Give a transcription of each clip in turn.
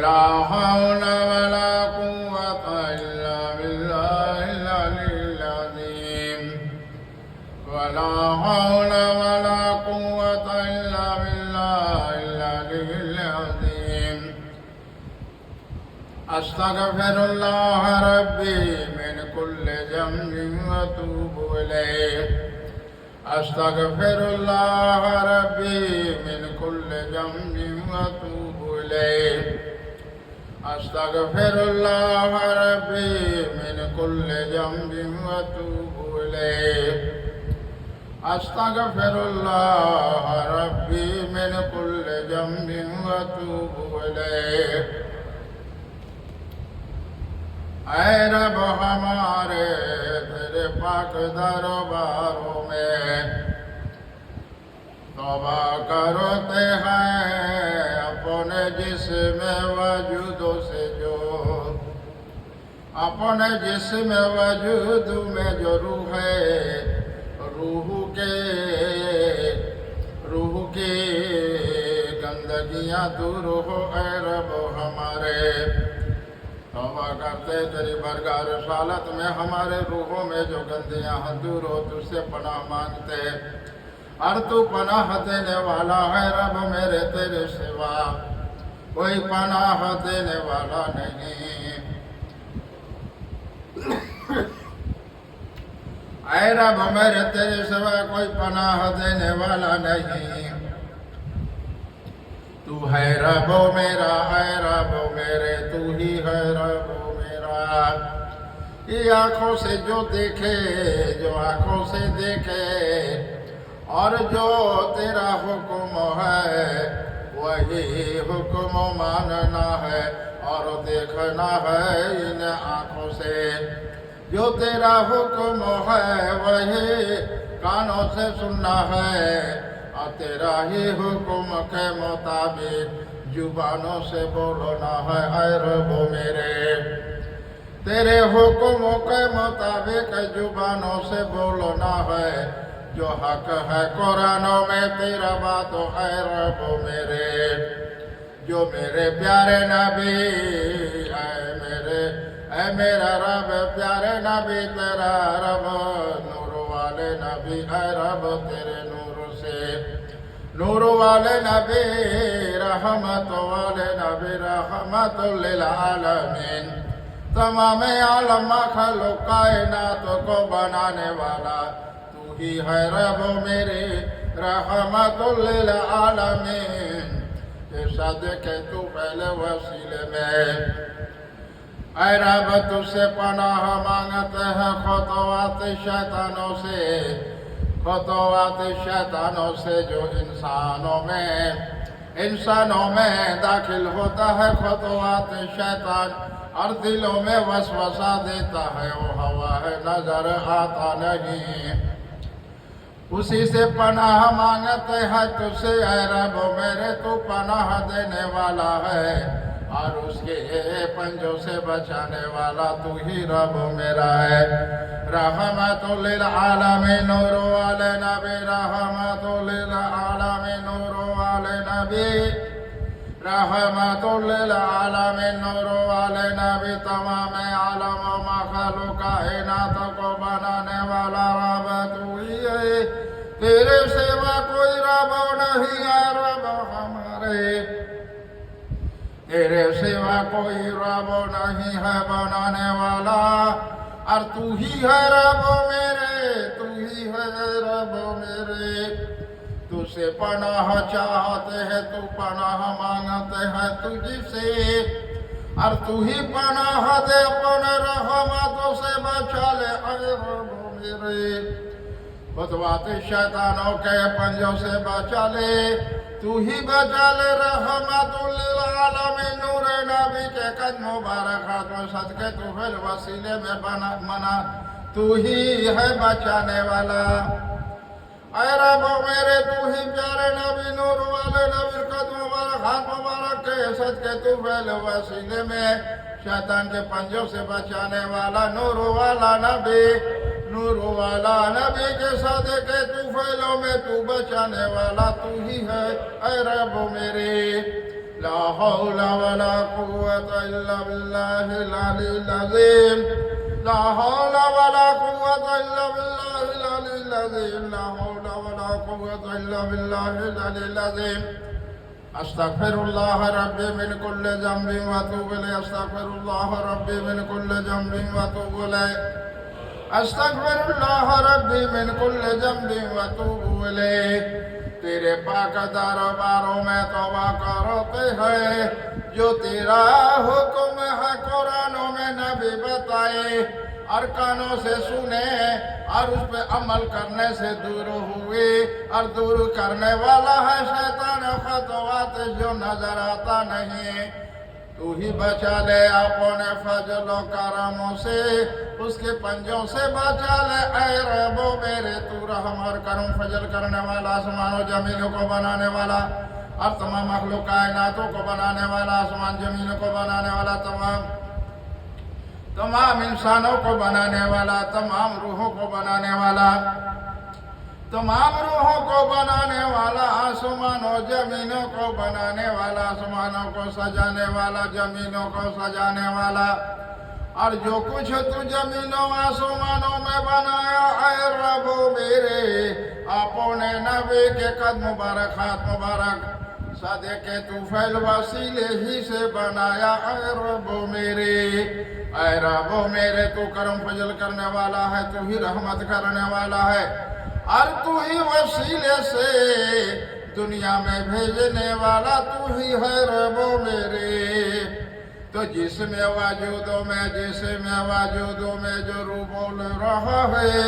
ولا حول ولا قوة إلا بالله العلي العظيم ولا حول ولا قوة إلا بالله العلي العظيم أستغفر الله ربي من كل ذنب وأتوب إليه أستغفر الله ربي من كل ذنب وأتوب إليه أستغفر الله ربي من كل ذنب وأتوب إليه أستغفر الله ربي من كل ذنب وأتوب إليه اے رب ہمارے تیرے پاک درباروں میں توبہ کرتے ہیں اپنے جسم وجود سے جو اپنے جسم وجود میں جو روح ہے روح کی گندگیاں دور ہو اے رب ہمارے توبہ کرتے تیری برگاہ رسالت میں ہمارے روحوں میں جو گندیاں ہیں دور ہو تجھ سے پناہ مانگتے اور تو پناہ دینے والا ہے رب میرے تیرے سوا کوئی پناہ دینے والا نہیں اے رب میرے تیرے سوا کوئی پناہ دینے والا نہیں تو ہے رب میرا اے رب میرے تو ہی ہے رب میرا یہ آنکھوں سے جو دیکھے جو آنکھوں سے دیکھے اور جو تیرا حکم ہے وہی حکم ماننا ہے اور دیکھنا ہے ان آنکھوں سے جو تیرا حکم ہے وہی کانوں سے سننا ہے اور تیرا ہی حکم کے مطابق زبانوں سے بولنا ہے اے رب میرے تیرے حکم کے مطابق زبانوں سے بولنا ہے جو حق ہے قرآنوں میں تیرا بات اے رب میرے جو میرے پیارے نبی اے میرا رب پیارے نبی تیرا رب نور والے نبی اے رب تیرے نور والے نبی رحمت والے نبی رحمت للعالمین تمام عالم مخلوق کائنات کو بنانے والا تو ہی ہے رب میرے رحمت للعالمین یہ صدقے تو پہلے وسیلے میں اے رب تجھ سے پناہ مانگتے ہیں خطوات شیطانوں سے جو انسانوں میں داخل ہوتا ہے خطوات شیطان اور دلوں میں وسوسہ دیتا ہے وہ ہوا ہے نظر آتا نہیں اسی سے پناہ مانگتے ہیں تجھ سے اے رب میرے تو پناہ دینے والا ہے اور اس کے پنجوں سے بچانے والا تو ہی رب میرا ہے رحمت للعالمین نور والے نبی رحمت للعالمین نور والے نبی رحمت للعالمین نور والے نبی تمام عالم و مخلوق کائنات کو بنانے والا رب تو ہی ہے تیرے سوا کوئی رب نہیں ہے رب ہمارے تیرے سوا کوئی رب نہیں ہے بنانے والا اور تو ہی ہے رب میرے تو ہی ہے رب میرے تو سے پناہ چاہتے ہیں تو پناہ مانگتے ہیں تجھ سے اور تو ہی پناہ دے اپنے رحمتوں سے بچا لے اے رب میرے خطوات شیطانوں کے پنجوں سے بچا لے تو ہی بچا لے رحمت للعالمین نور نبی کے قد مبارک ہاتھوں صدقے تو فل وسیلے میں منا تو ہی ہے بچانے والا اے رب میرے تو ہی پیارے نبی نور والے نبی قد مبارک ہاتھ مبارک کے صدقے تو فل وسیلے میں شیطان کے پنجوں سے بچانے والا نور والا نبی کے صدقے طفیلوں میں تو بچانے والا تو ہی ہے اے رب میرے لا حول ولا قوة إلا بالله العلي العظيم لا حول ولا قوة إلا بالله العلي العظيم لا حول ولا قوة إلا بالله العلي العظيم أستغفر الله ربي من كل ذنب وأتوب إليه أستغفر الله ربي من كل ذنب وأتوب إليه أستغفر الله ربي من كل ذنب وأتوب إليه تیرے پاک درباروں میں توبہ کرتے ہیں جو تیرا حکم ہے قرآنوں میں نبی بتائے ارکانوں سے سنے اور اس پہ عمل کرنے سے دور ہوئے اور دور کرنے والا ہے شیطان خطوات جو نظر آتا نہیں تو ہی بچا لے اپنے فضل و کرموں سے اس کے پنجوں سے بچا لے اے رب میرے تو رحم اور کرم فضل کرنے والا آسمان و زمینوں کو بنانے والا اور تمام مخلوق کائناتوں کو بنانے والا آسمان زمینوں کو بنانے والا تمام انسانوں کو بنانے والا تمام روحوں کو بنانے والا تمام روحوں کو بنانے والا آسمان و زمینوں کو بنانے والا آسمانوں کو سجانے والا زمینوں کو سجانے والا اور جو کچھ تو زمینوں آسمانوں میں بنایا اے رب میرے اپنے نبی کے قدم مبارک ہاتھ مبارک صدقے طفیل وسیلے ہی سے بنایا اے رب میرے تو کرم فضل کرنے والا ہے تو ہی رحمت کرنے والا ہے اور تو ہی وسیلے سے دنیا میں بھیجنے والا تو ہی ہے رب میرے تو جسم وجودوں میں جو روح بول رہا ہے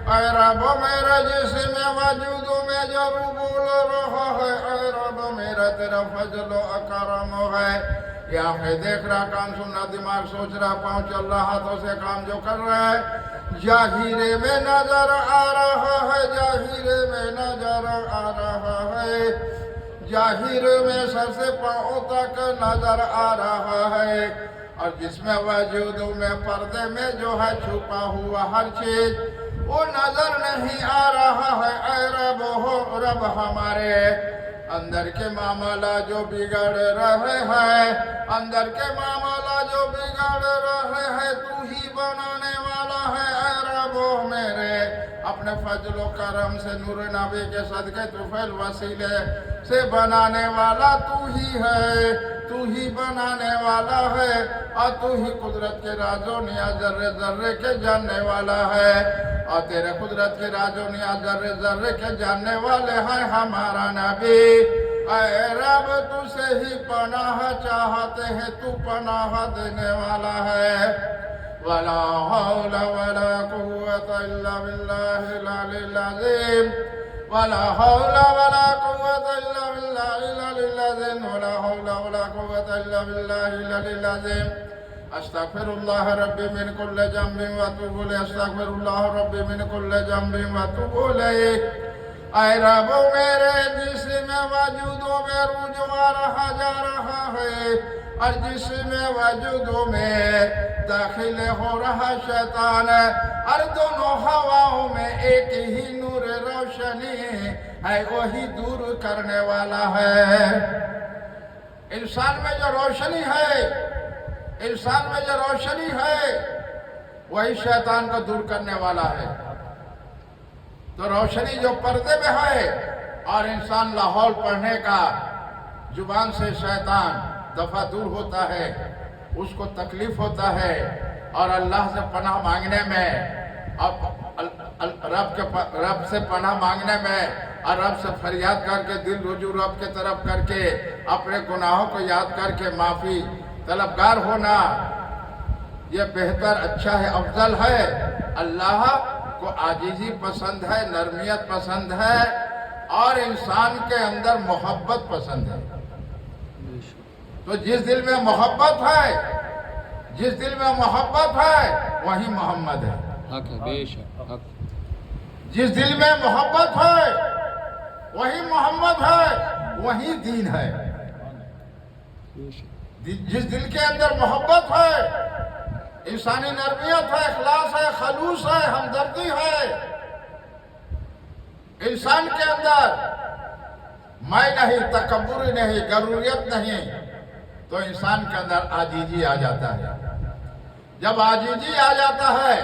اے رب میرا جسم وجودوں میں جو روح بول رہا ہے اے رب میرا تیرا فضل و کرم ہے یا ہے دیکھ رہا کام سننا دماغ سوچ رہا پاؤں چل رہا ہاتھوں سے کام جو کر رہا ہے ظاہرے میں نظر آ رہا ہے ظاہرے میں نظر آ رہا ہے ظاہر میں سر سے پاؤں تک نظر آ رہا ہے اور جس میں وجود میں پردے میں جو ہے چھپا ہوا ہر چیز وہ نظر نہیں آ رہا ہے اے رب ہمارے اندر کے معاملہ جو بگڑ رہے ہیں اندر کے معاملہ جو بگڑ رہے ہیں تو ہی بنانے والا ہے اے رب میرے اپنے فضل و کرم سے نور نبی کے صدقے طفیل وسیلے سے بنانے والا تو ہی ہے تو ہی بنانے والا ہے اور تو ہی قدرت کے راز و نیاز ذرے ذرے کے جاننے والا ہے اور تیرے قدرت کے راز و نیاز ذرے ذرے کے جاننے والے ہیں ہمارا نبی اے رب تو سے ہی پناہ چاہتے ہیں تو پناہ دینے والا ہے ولا حول ولا قوة إلا بالله العلي العظيم ولا حول ولا قوة إلا بالله العلي العظيم ولا حول ولا قوة إلا بالله العلي العظيم أستغفر الله ربي من كل ذنب وأتوب إليه أستغفر الله ربي من كل ذنب وأتوب إليه اے رب میرے جسم وجودوں میں رجوع رہا جا رہا ہے اور جسم وجودوں میں داخل ہو رہا شیطان اور دونوں ہواؤں میں ایک ہی نور روشنی ہے وہی دور کرنے والا ہے انسان میں جو روشنی ہے وہی شیطان کو دور کرنے والا ہے تو روشنی جو پردے میں ہے اور انسان لاہور پڑھنے کا زبان سے شیطان دفعہ دور ہوتا ہے اس کو تکلیف ہوتا ہے اور اللہ سے پناہ مانگنے میں رب سے پناہ مانگنے میں اور رب سے فریاد کر کے دل رجوع رب کے طرف کر کے اپنے گناہوں کو یاد کر کے معافی طلبگار ہونا یہ بہتر اچھا ہے افضل ہے اللہ کو عاجزی پسند ہے نرمیت پسند ہے اور انسان کے اندر محبت پسند ہے تو جس دل میں محبت ہے وہی محمد ہے جس دل میں محبت ہے وہی محمد ہے وہی دین ہے جس دل کے اندر محبت ہے انسانی نرمیت ہے اخلاص ہے خلوص ہے ہمدردی ہے انسان کے اندر میں نہیں، تکبر نہیں، غروریت نہیں، تو انسان کے اندر عاجزی آ جاتا ہے۔ جب عاجزی آ جاتا ہے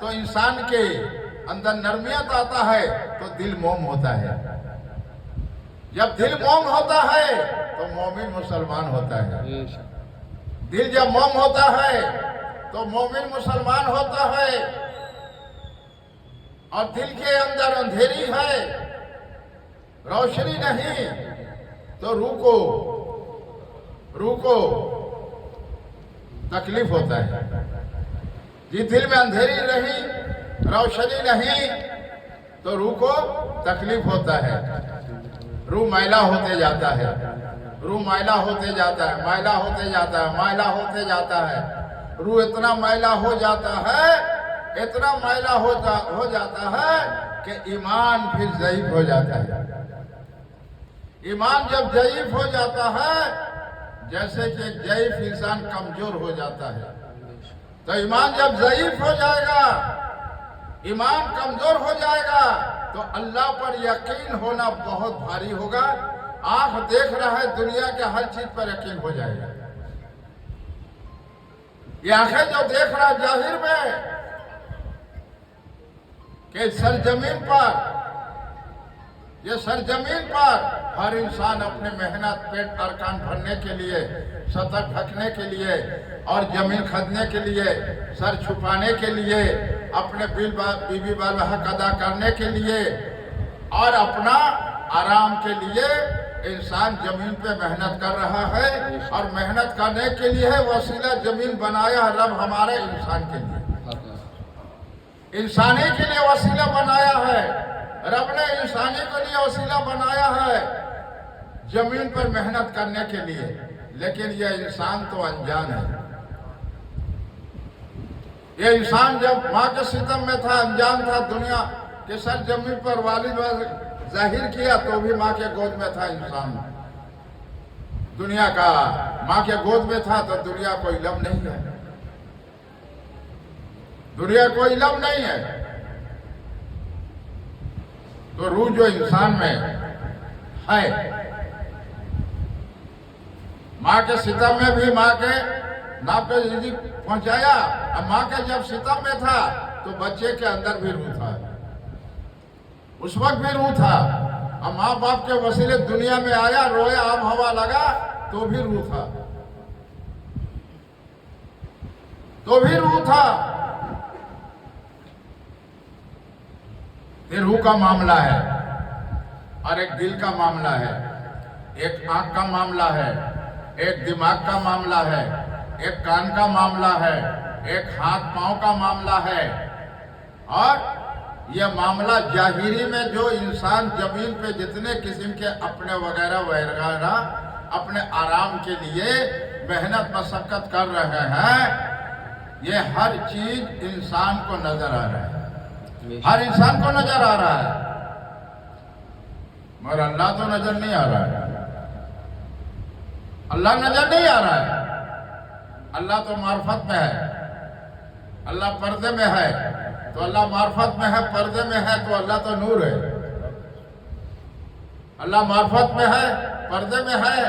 تو انسان کے اندر نرمیت آتا ہے تو دل موم ہوتا ہے۔ جب دل موم ہوتا ہے تو مومن مسلمان ہوتا ہے۔ دل جب موم ہوتا ہے تو مومن مسلمان ہوتا ہے۔ اور دل کے اندر اندھیری ہے، روشنی نہیں، تو روح کو تکلیف ہوتا ہے۔ جس دل میں اندھیری رہی، روشنی نہیں، تو روح کو تکلیف ہوتا ہے۔ روح میلا ہوتے جاتا ہے، روح میلا ہوتے جاتا ہے، میلا ہوتے جاتا ہے، میلا ہوتے جاتا ہے۔ روح اتنا میلا ہو جاتا ہے، اتنا میلا ہو جاتا ہے کہ ایمان پھر ضعیف ہو جاتا ہے۔ ایمان جب ضعیف ہو جاتا ہے، جیسے کہ ضعیف انسان کمزور ہو جاتا ہے، تو ایمان جب ضعیف ہو جائے گا، ایمان کمزور ہو جائے گا، تو اللہ پر یقین ہونا بہت بھاری ہوگا۔ آنکھ دیکھ رہا ہے دنیا کے ہر چیز پر یقین ہو جائے گا۔ یہ آنکھیں جو دیکھ رہا ہے ظاہر میں کہ سرزمین پر ہر انسان اپنے محنت پیٹ ارکان بھرنے کے لیے، سطح ڈھکنے کے لیے اور زمین خریدنے کے لیے، سر چھپانے کے لیے، اپنے بیوی بال حق ادا کرنے کے لیے اور اپنا آرام کے لیے انسان زمین پہ محنت کر رہا ہے۔ اور محنت کرنے کے لیے وسیلہ زمین بنایا ہے رب ہمارے انسان کے لیے، انسانی کے لیے وسیلہ بنایا ہے رب نے، انسانی کے لیے وسیلہ بنایا ہے زمین پر محنت کرنے کے لیے۔ لیکن یہ انسان تو انجان ہے۔ یہ انسان جب ماں کے ستم میں تھا، انجان تھا، دنیا کے سر زمین پر والد ظاہر کیا تو بھی ماں کے گود میں تھا انسان۔ دنیا کا ماں کے گود میں تھا تو دنیا کو علم نہیں ہے، دنیا کو علم نہیں ہے۔ تو روح جو انسان میں ہے، ماں کے ستم میں بھی ماں کے ناپ پہ رزق پہنچایا۔ اب ماں کے جب ستم میں تھا تو بچے کے اندر بھی روح تھا، اس وقت بھی روح تھا۔ اب ماں باپ کے وسیلے دنیا میں آیا، رویا، آب ہوا لگا تو بھی روح تھا، تو بھی روح تھا۔ یہ روح کا معاملہ ہے، اور ایک دل کا معاملہ ہے، ایک آنکھ کا معاملہ ہے، ایک دماغ کا معاملہ ہے، ایک کان کا معاملہ ہے، ایک ہاتھ پاؤں کا معاملہ ہے۔ اور یہ معاملہ ظاہری میں جو انسان زمین پہ جتنے قسم کے اپنے وغیرہ اپنے آرام کے لیے محنت مشقت کر رہے ہیں، یہ ہر چیز انسان کو نظر آ رہا ہے، ہر انسان کو نظر آ رہا ہے، مگر اللہ تو نظر نہیں آ رہا ہے۔ اللہ نظر نہیں آ رہا ہے، اللہ تو معرفت میں ہے، اللہ پردے میں ہے، تو اللہ معرفت میں ہے، پردے میں ہے، تو اللہ تو نور ہے۔ اللہ معرفت میں ہے، پردے میں ہے،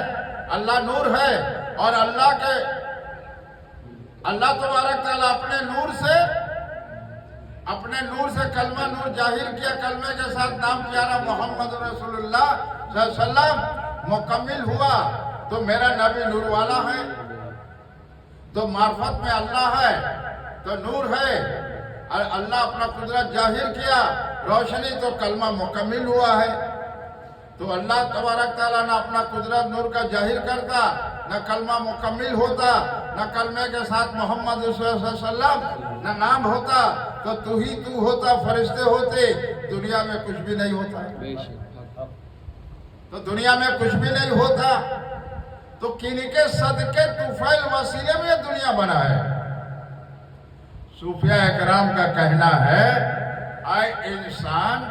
اللہ نور ہے۔ اور اللہ تبارک تعالیٰ اپنے نور سے کلمہ نور ظاہر کیا، کلمے کے ساتھ نام پیارا محمد رسول اللہ صلی اللہ علیہ وسلم مکمل ہوا، تو میرا نبی نور والا ہے، تو معرفت میں اللہ ہے تو نور ہے، اور اللہ اپنا قدرت ظاہر کیا، روشنی، تو کلمہ مکمل ہوا ہے۔ تو اللہ تبارک تعالیٰ نہ اپنا قدرت نور کا ظاہر کرتا، نہ کلمہ مکمل ہوتا، نہ کلمے کے ساتھ محمد رسول اللہ صلی اللہ علیہ وسلم نہ نام ہوتا، تو تو ہی تو ہوتا، فرشتے ہوتے، دنیا میں کچھ بھی نہیں ہوتا، تو دنیا میں کچھ بھی نہیں ہوتا۔ تو کنہیں کے صدقے طفیل وسیلے میں دنیا بنا ہے۔ صوفیاء اکرام کا کہنا ہے، اے انسان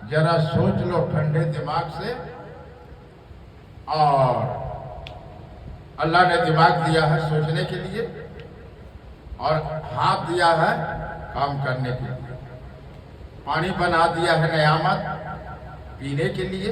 ذرا سوچ لو ٹھنڈے دماغ سے، اور اللہ نے دماغ دیا ہے سوچنے کے لیے، اور ہاتھ دیا ہے کام کرنے کے لیے، پانی بنا دیا ہے نعمت پینے کے لیے،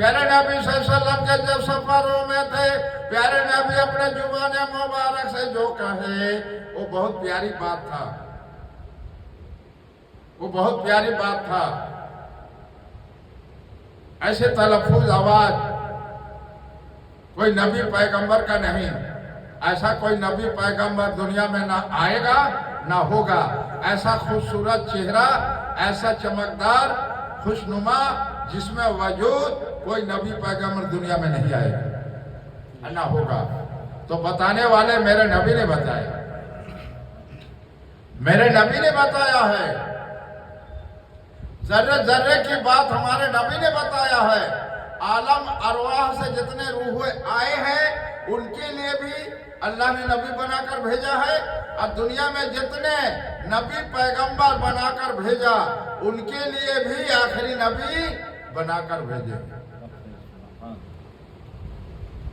پیارے نبی صلی اللہ علیہ وسلم کے جب سفروں میں تھے، پیارے نبی اپنے زبان مبارک سے جو کہے وہ بہت پیاری بات تھا، وہ بہت پیاری بات تھا۔ ایسے تلفظ آواز کوئی نبی پیغمبر کا نہیں، ایسا کوئی نبی پیغمبر دنیا میں نہ آئے گا نہ ہوگا، ایسا خوبصورت چہرہ، ایسا چمکدار خوشنما جس میں وجود کوئی نبی پیغمبر دنیا میں نہیں آئے گا نہ ہوگا۔ تو بتانے والے میرے نبی نے بتایا، میرے نبی نے بتایا ہے، ذرے ذرے کی بات ہمارے نبی نے بتایا ہے۔ عالم ارواح سے جتنے روح آئے ہیں ان کے لیے بھی اللہ نے نبی بنا کر بھیجا ہے، اور دنیا میں جتنے نبی پیغمبر بنا کر بھیجا ان کے لیے بھی آخری نبی بنا کر بھیجے،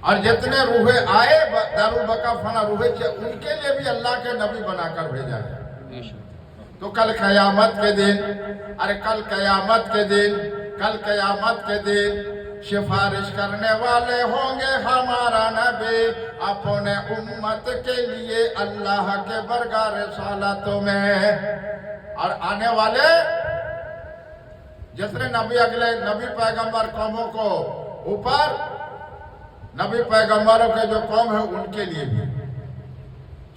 اور جتنے روح آئے دارالبقا فنا روح ان کے لیے بھی اللہ کے نبی بنا کر بھیجا ہے۔ تو کل قیامت کے دن، کل قیامت کے دن، کل قیامت کے دن سفارش کرنے والے ہوں گے ہمارا نبی اپنے امت کے لیے اللہ کے برگاہ رسالتوں میں، اور آنے والے جتنے نبی اگلے نبی پیغمبر قوموں کو اوپر، نبی پیغمبروں کے جو قوم ہے ان کے لیے بھی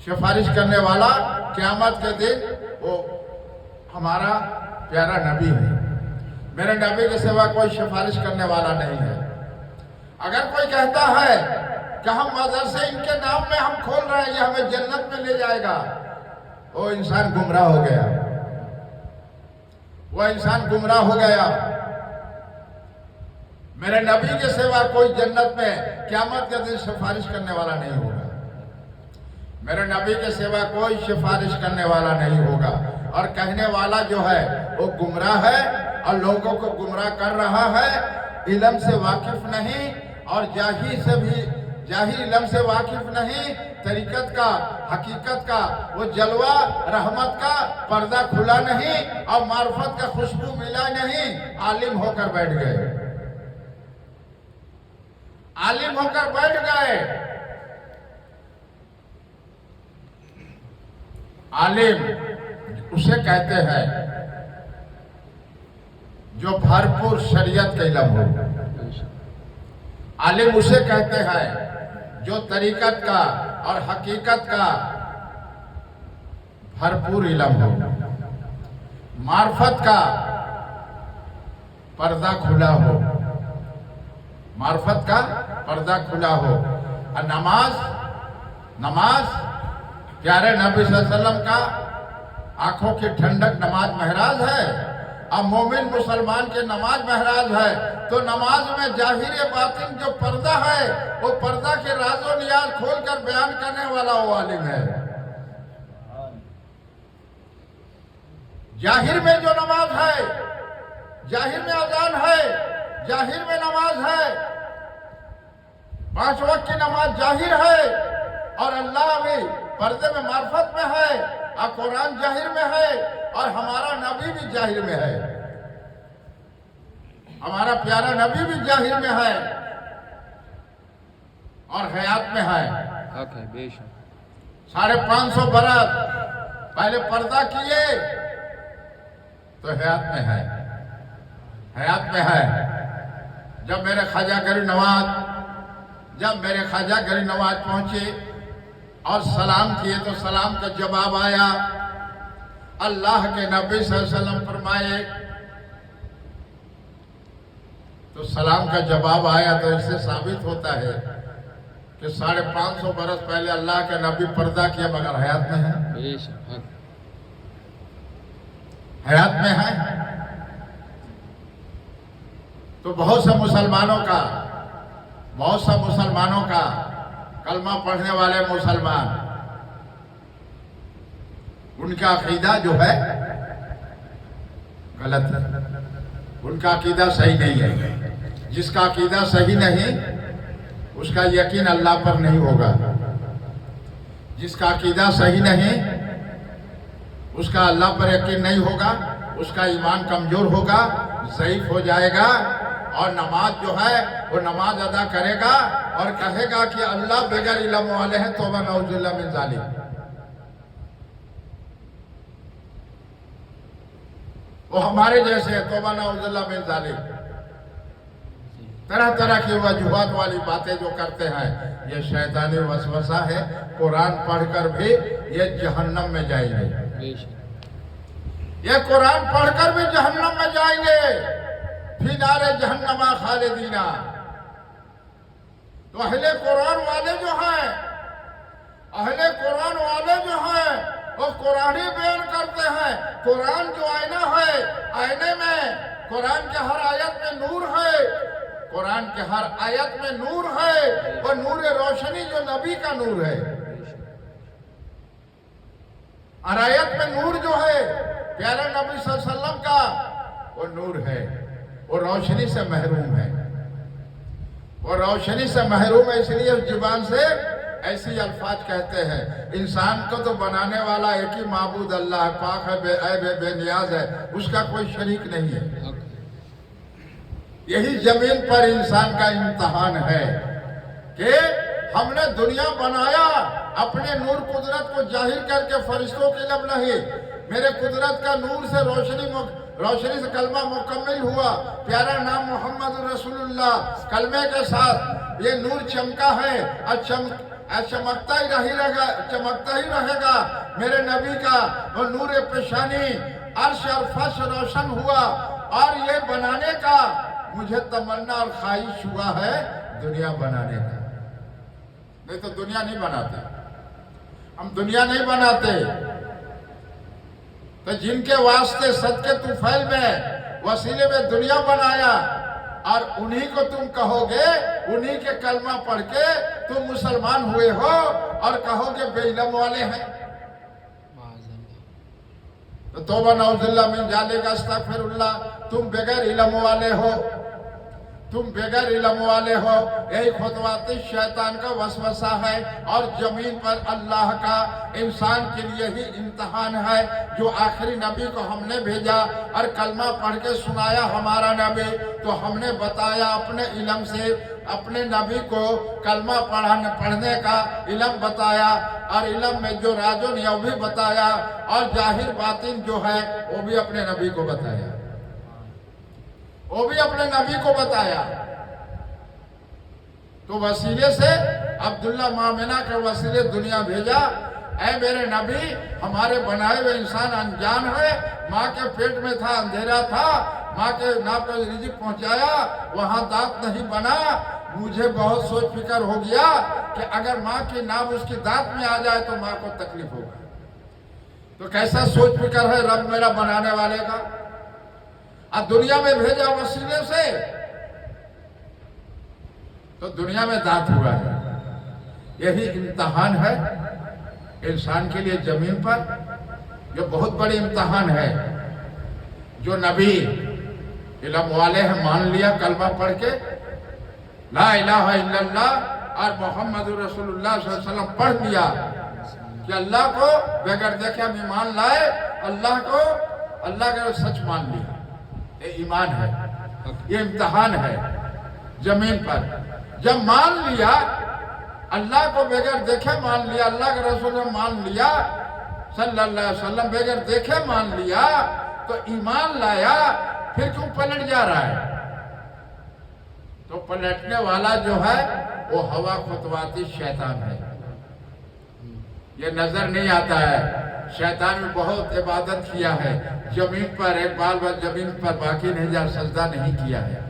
سفارش کرنے والا قیامت کے دن وہ ہمارا پیارا نبی ہے۔ میرے نبی کے سوا کوئی سفارش کرنے والا نہیں ہے۔ اگر کوئی کہتا ہے کہ ہم مدرسے ان کے نام میں ہم کھول رہے ہیں، یہ ہمیں جنت میں لے جائے گا، وہ انسان گمراہ ہو گیا، وہ انسان گمراہ ہو گیا۔ میرے نبی کے سوا کوئی جنت میں قیامت کے دن سفارش کرنے والا نہیں ہوگا، میرے نبی کے سوا کوئی سفارش کرنے والا نہیں ہوگا، اور کہنے والا جو ہے وہ گمراہ ہے اور لوگوں کو گمراہ کر رہا ہے، علم سے واقف نہیں اور جاہل علم سے واقف نہیں، طریقت کا حقیقت کا وہ جلوہ رحمت کا پردہ کھلا نہیں اور معرفت کا خوشبو ملا نہیں، عالم ہو کر بیٹھ گئے، عالم ہو کر بیٹھ گئے۔ عالم اسے کہتے ہیں جو بھرپور شریعت کا علم ہو، عالم اسے کہتے ہیں جو طریقت کا اور حقیقت کا بھرپور علم ہو، معرفت کا پردہ کھلا ہو، معرفت کا پردہ کھلا ہو۔ اور نماز پیارے نبی صلی اللہ علیہ وسلم کا آنکھوں کی ٹھنڈک نماز محراج ہے، اور مومن مسلمان کے نماز محراج ہے۔ تو نماز میں ظاہر باطن جو پردہ ہے وہ پردہ کے راز و نیاز کھول کر بیان کرنے والا وہ عالم ہے۔ ظاہر میں جو نماز ہے، ظاہر میں اذان ہے، ظاہر میں نماز ہے، 5 وقت کی نماز ظاہر ہے، اور اللہ بھی پردے میں معرفت میں ہے، اور قرآن ظاہر میں ہے، اور ہمارا نبی بھی ظاہر میں ہے، ہمارا پیارا نبی بھی ظاہر میں ہے اور حیات میں ہے۔ 550 برس پہلے پردہ کیے تو حیات میں ہے، حیات میں ہے۔ جب میرے خواجہ غریب نواز پہنچے اور سلام کیے تو سلام کا جواب آیا، اللہ کے نبی صلی اللہ علیہ وسلم فرمائے، تو سلام کا جواب آیا تو اس سے ثابت ہوتا ہے کہ 550 برس پہلے اللہ کے نبی پردہ کیا مگر حیات میں ہے، حیات میں ہے۔ تو بہت سے مسلمانوں کا کلمہ پڑھنے والے مسلمان، ان کا عقیدہ جو ہے غلط ہے، ان کا عقیدہ صحیح نہیں ہے۔ جس کا عقیدہ صحیح نہیں اس کا یقین اللہ پر نہیں ہوگا، جس کا عقیدہ صحیح نہیں اس کا اللہ پر یقین نہیں ہوگا، اس کا ایمان کمزور ہوگا، ضعیف ہو جائے گا، اور نماز جو ہے وہ نماز ادا کرے گا اور کہے گا کہ اللہ بغیر علم والے ہیں، توبہ نعوذ باللہ من ذالک، وہ ہمارے جیسے ہیں، توبہ نعوذ باللہ من ذالک۔ طرح طرح کی وجوہات والی باتیں جو کرتے ہیں، یہ شیطانی وسوسہ ہے۔ قرآن پڑھ کر بھی یہ جہنم میں جائیں گے، یہ قرآن پڑھ کر بھی جہنم میں جائیں گے، فی نار جہنم خالدین۔ تو اہل قرآن والے جو ہیں، اہل قرآن والے جو ہیں، وہ قرآن ہی بیان کرتے ہیں۔ قرآن جو آئینہ ہے، آئینے میں قرآن کے ہر آیت میں نور ہے، قرآن کے ہر آیت میں نور ہے، وہ نور روشنی جو نبی کا نور ہے۔ ہر آیت میں نور جو ہے پیارے نبی صلی اللہ علیہ وسلم کا، وہ نور ہے، وہ روشنی سے محروم ہے، وہ روشنی سے محروم ہے۔ اس لیے اس زبان سے ایسی الفاظ کہتے ہیں۔ انسان کو تو بنانے والا ایک ہی معبود اللہ پاک ہے، بے عیب ہے، بے نیاز ہے، اس کا کوئی شریک نہیں ہے۔ یہی زمین پر انسان کا امتحان ہے کہ ہم نے دنیا بنایا اپنے نور قدرت کو ظاہر کر کے، فرشتوں کی علم نہیں، میرے قدرت کا نور سے روشنی سے کلمہ مکمل ہوا، پیارا نام محمد رسول اللہ کلمے کے ساتھ یہ نور چمکا ہے اور چمکتا ہی رہے گا۔ میرے نبی کا وہ نور پیشانی عرش اور فرش روشن ہوا، اور یہ بنانے کا مجھے تمنا اور خواہش ہوا ہے دنیا بنانے کا۔ نہیں تو دنیا نہیں بناتے، ہم دنیا نہیں بناتے۔ تو جن کے واسطے صدقے طفیل میں وسیلے میں دنیا بنایا، اور انہی کو تم کہو گے، انہی کے کلمہ پڑھ کے تم مسلمان ہوئے ہو اور کہو گے بے علم والے ہیں۔ تو توبہ نعوذ باللہ من ذالک، استغفر اللہ، تم بغیر علم والے ہو، تم بغیر علم والے ہو۔ یہی خطوات شیطان کا وسوسہ ہے، اور زمین پر اللہ کا انسان کے لیے ہی امتحان ہے۔ جو آخری نبی کو ہم نے بھیجا اور کلمہ پڑھ کے سنایا ہمارا نبی، تو ہم نے بتایا اپنے علم سے، اپنے نبی کو کلمہ پڑھنے کا علم بتایا، اور علم میں جو راجن ہے وہ بھی بتایا، اور ظاہر باطن جو ہے وہ بھی اپنے نبی کو بتایا، وہ بھی اپنے نبی کو بتایا۔ تو وسیلے سے عبداللہ مامنہ کے وسیلے دنیا بھیجا۔ اے میرے نبی، ہمارے بنائے ہوئے انسان انجان ہے، ماں کے پیٹ میں تھا، اندھیرا تھا، ماں کے ناپ پر رزق پہنچایا، وہاں دانت نہیں بنا۔ مجھے بہت سوچ فکر ہو گیا کہ اگر ماں کی ناپ اس کی دانت میں آ جائے تو ماں کو تکلیف ہوگا۔ تو کیسا سوچ فکر ہے رب میرا بنانے والے کا۔ اب دنیا میں بھیجا وسیلے سے، تو دنیا میں دانت ہوا ہے۔ یہی امتحان ہے انسان کے لیے زمین پر، یہ بہت بڑی امتحان ہے۔ جو نبی علم والے ہیں، مان لیا کلمہ پڑھ کے لا الہ الا اللہ اور محمد رسول اللہ صلی اللہ علیہ وسلم پڑھ لیا کہ اللہ کو بغیر دیکھے ہم ایمان لائے، اللہ کا سچ مان لیا، یہ ایمان ہے، یہ امتحان ہے زمین پر۔ جب مان لیا، اللہ کو بغیر دیکھے مان لیا، اللہ کے رسول نے مان لیا صلی اللہ علیہ وسلم، بغیر دیکھے مان لیا، تو ایمان لایا، پھر کیوں پلٹ جا رہا ہے؟ تو پلٹنے والا جو ہے وہ ہوا خطواتی شیطان ہے۔ یہ نظر نہیں آتا ہے، شیطان نے بہت عبادت کیا ہے زمین پر، ایک بال بار زمین پر باقی نہیں جا، سجدہ نہیں کیا ہے۔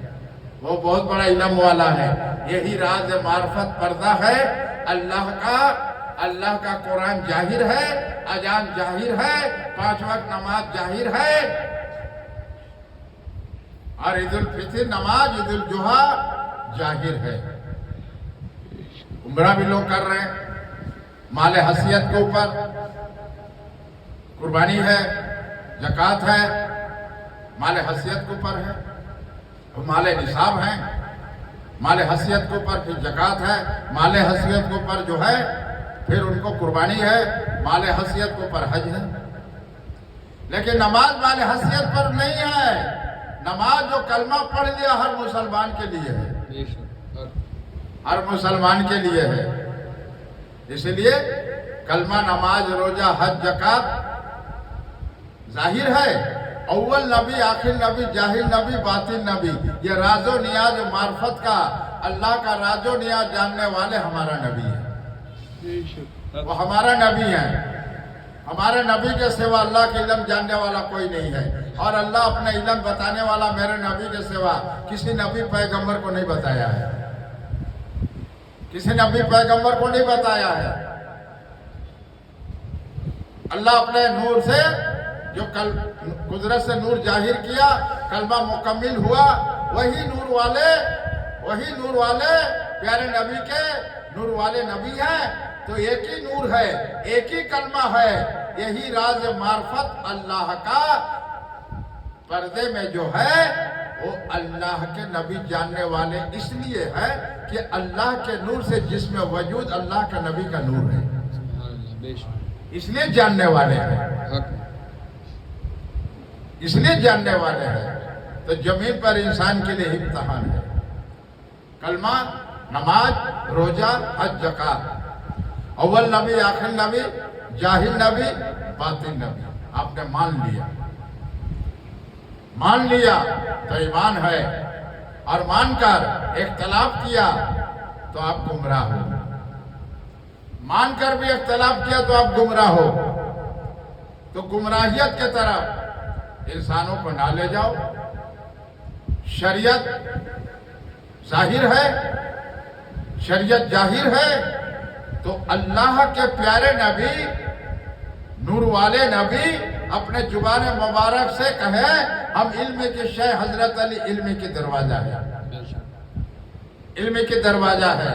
وہ بہت بڑا علم والا ہے۔ یہی راز معرفت پردہ ہے اللہ کا قرآن ظاہر ہے، اذان ظاہر ہے، 5 وقت نماز ظاہر ہے، اور عید الفطر نماز، عید الجہا ظاہر ہے۔ عمرہ بھی لوگ کر رہے ہیں، مال حیثیت کے اوپر قربانی ہے، زکوٰۃ ہے، مال حیثیت کے اوپر ہے، مال نصاب ہے، مال حیثیت کے اوپر پھر زکوٰۃ ہے، مال حیثیت کے اوپر جو ہے پھر ان کو قربانی ہے، مال حیثیت کے اوپر حج ہے۔ لیکن نماز مال حیثیت پر نہیں ہے، نماز جو کلمہ پڑھ لیا ہر مسلمان کے لیے ہے، ہر مسلمان کے لیے ہے۔ اس لیے کلمہ، نماز، روزہ، حج، زکات ظاہر ہے، اول نبی، آخر نبی، ظاہر نبی، باطن نبی، یہ راز و نیاز معرفت کا، اللہ کا راز و نیاز جاننے والے ہمارا نبی ہے، وہ ہمارا نبی ہے۔ ہمارے نبی کے سوا اللہ کے علم جاننے والا کوئی نہیں ہے، اور اللہ اپنے علم بتانے والا میرے نبی کے سوا کسی نبی پیغمبر کو نہیں بتایا ہے، کسی نبی پیغمبر کو نہیں بتایا ہے۔ اللہ اپنے نور سے جو قدرت سے نور ظاہر کیا، کلمہ مکمل ہوا، وہی نور والے پیارے نبی کے نور والے نبی ہیں۔ تو ایک ہی نور ہے، ایک ہی کلمہ ہے، یہی راز معرفت اللہ کا پردے میں جو ہے وہ اللہ کے نبی جاننے والے اس لیے ہے کہ اللہ کے نور سے جس میں وجود اللہ کا نبی کا نور ہے، اس لیے جاننے والے ہیں، اس لیے جاننے والے ہیں۔ تو زمین پر انسان کے لیے امتحان ہے، کلمہ، نماز، روزہ، حج، زکات، اول نبی، آخر نبی، ظاہر نبی، باطن نبی، آپ نے مان لیا تو ایمان ہے، اور مان کر اختلاف کیا تو آپ گمراہ ہو، مان کر بھی اختلاف کیا تو آپ گمراہ ہو۔ تو گمراہیت کے طرف انسانوں کو نہ لے جاؤ۔ شریعت ظاہر ہے، شریعت ظاہر ہے، تو اللہ کے پیارے نبی، نور والے نبی اپنے زبان مبارک سے کہیں ہم علم کے شیخ حضرت علی علم کی دروازہ ہے، علم کی دروازہ ہے،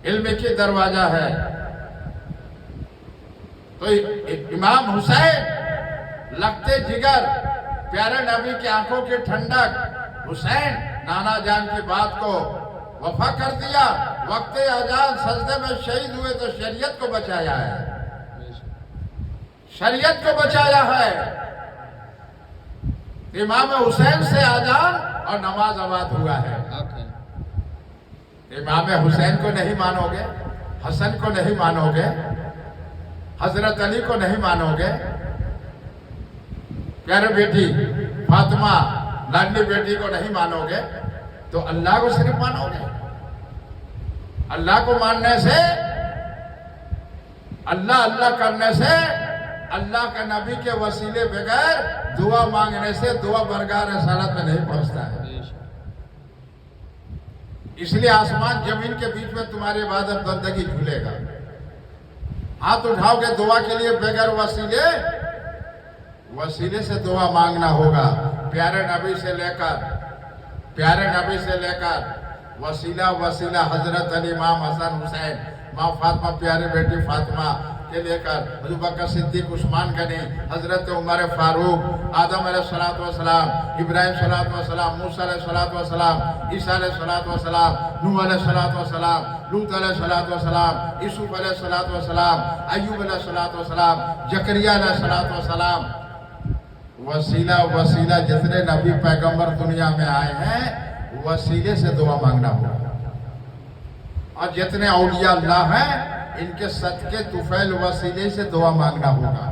علم کی دروازہ ہے۔ تو امام حسین لگتے جگر، پیارے نبی کی آنکھوں کی ٹھنڈک، حسین نانا جان کی بات کو وفا کر دیا، وقت اذان سجدے میں شہید ہوئے تو شریعت کو بچایا ہے، شریعت کو بچایا ہے۔ امام حسین سے اذان اور نماز آباد ہوا ہے۔ امام حسین کو نہیں مانو گے، حسن کو نہیں مانو گے، حضرت علی کو نہیں مانو گے، پیارے بیٹی فاطمہ لاڈلی بیٹی کو نہیں مانو گے، تو اللہ کو صرف مانو گے۔ اللہ کو ماننے سے، اللہ کرنے سے، اللہ کے نبی کے وسیلے بغیر دعا مانگنے سے دعا برگاہ رسالت میں نہیں پہنچتا ہے۔ اس لیے آسمان زمین کے بیچ میں تمہاری عبادت بندگی جھولے گا۔ ہاتھ اٹھاؤ گے دعا کے لیے بغیر وسیلے سے دعا مانگنا ہوگا۔ پیارے نبی سے لے کر وسیلہ حضرت علی، امام حسن حسین، ماں فاطمہ پیاری بیٹی فاطمہ کے لے کر ابو بکر صدیق، عثمان غنی، حضرت عمر فاروق، آدم علیہ السلام، ابراہیم علیہ السلام، موسیٰ علیہ السلام، عیسیٰ علیہ السلام، نوح علیہ السلام، لوط علیہ السلام، یوسف علیہ السلام، ایوب علیہ السلام، زکریا علیہ السلام، وسیلہ جتنے نبی پیغمبر دنیا میں آئے ہیں وسیلے سے دعا مانگنا ہوگا، اور جتنے اولیاء اللہ ہیں ان کے صدقے طفیل وسیلے سے دعا مانگنا ہوگا۔